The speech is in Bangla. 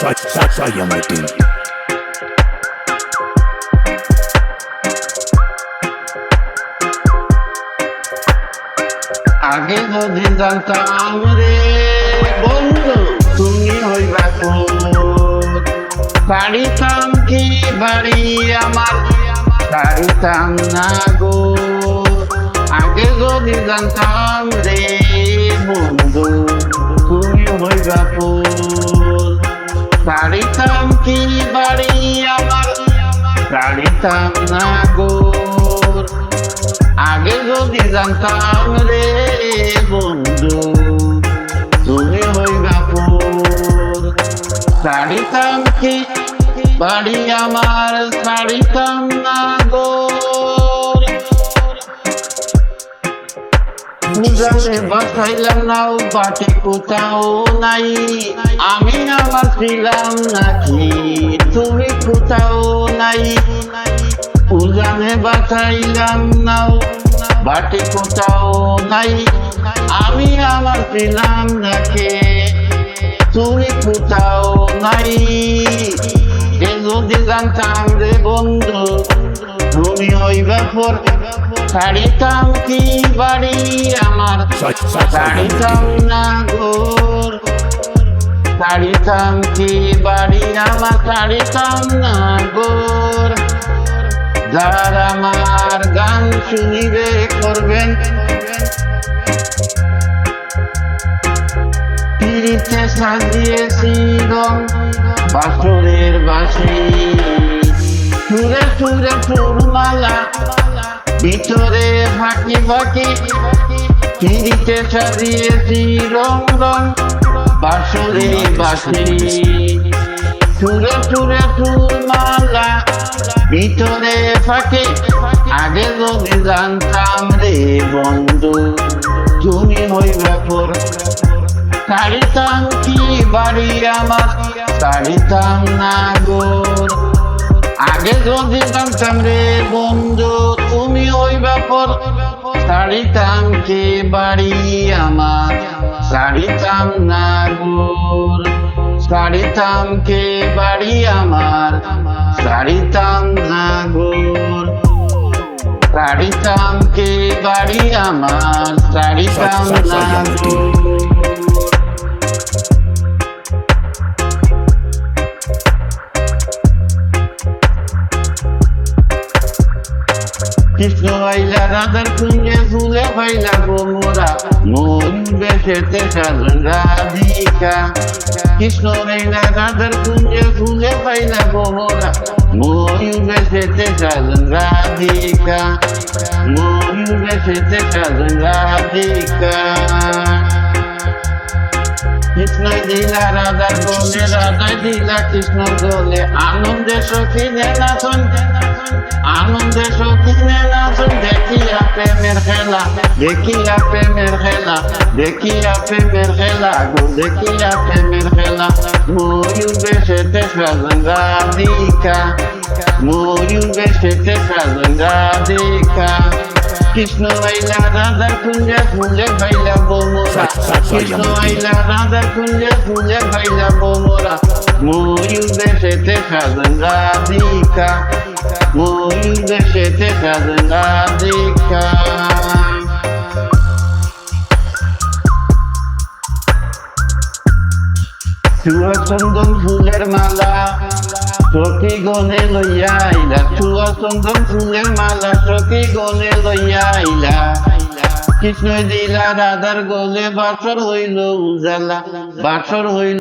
Sayang Team. আগে যদি জানতাম রে বন্ধু তুমি হইবা পারিতাম কি বাড়ি আমার পারিতাম না গো। আগে যদি জানতাম রে বন্ধু তুমি হইবা পারিতাম কি বাড়ি আমার পারিতাম না গো। আগে যদি জানতাম রে বন্ধু তুমি হইবা ছাড়িতাম কি বাড়ি আমার ছাড়িতাম না গো। জানে বাসাইলাম নাও বাটে কোথাও নাই আমি আমার ছিলাম নাকি তুমি কোথাও নাই। উজানে বাঁচাইলাম নাও বাটে কোথাও নাই আমি আমার ছিলাম নাকি তুমি কোথাও নাই। যদি জানতাম রে বন্ধু তুমি হইবা ছাড়িতাম কি বাড়ি আমার ছাড়িতাম না গোর। ছাড়িতাম কি বাড়ি আমার ছাড়িতাম না গোর। যারা আমার গান শুনিবে করবেন পিড়িতে সাজিয়েছি রং বাসরের বাসি সুরে সুরে ফুলমালা ভিতরে ফাঁকি ফাঁকি পিড়িতে সাজিয়েছি রং রং বাসরের বাসি সুরে সুরে ফুলমালা ভিতরে ফাঁকে। আগে যদি জানতাম রে বন্ধু তুমি হইবা ছাড়িতাম কি বাড়ি আমার ছাড়িতাম না গোর। আগে যদি জানতাম রে বন্ধু তুমি হইবা ছাড়িতাম কি বাড়ি আমার ছাড়িতাম না গোর। ছাড়িতাম কে বাড়ি আমার ছাড়িতাম না গোর। ছাড়িতাম কে বাড়ি আমার ছাড়িতাম না গোর। কৃষ্ণ আইলা রাধার কুঞ্জে ফুলে ভাইলা গোমরা মন বেশেতে সাজন রাধিকা। কৃষ্ণ আইলা রাধার কুঞ্জে ফুলে ভাইলা গোমরা ময়ূর বেশেতে সাজন রাধিকা। ময়ূর বেশেতে সাজন রাধিকা। কৃষ্ণ দিলা রাধার গোলে রাধা দিলা কৃষ্ণ গোলে আনন্দে সখিনে নাচন আনন্দে সখিনে নাচন। দেখিয়া প্রেমের খেলা দেখিয়া প্রেমের খেলা দেখিয়া প্রেমের খেলা গো দেখিয়া প্রেমের খেলা। ময়ূর বেশেতে সাজন রাধিকা ময়ূর বেশেতে সাজন রাধিকা। কৃষ্ণ আইলা রাধার কুঞ্জে ফুলে ভাইলা বোমরা কৃষ্ণ আইলা রাধার কুঞ্জে ফুলে ভাইলা বোমরা ময়ূর বেশেতে সাজন রাধিকা ময়ূর বেশেতে সাজন রাধিকা। চুয়া চন্দন ফুলের মালা সখী গনে লইয়া আইলা চুয়া চন্দন ফুলের মালা সখী গনে লইয়া আইলা। কৃষ্ণ দিলা রাধার গোলে বাসর হইল উজালা বাসর হইল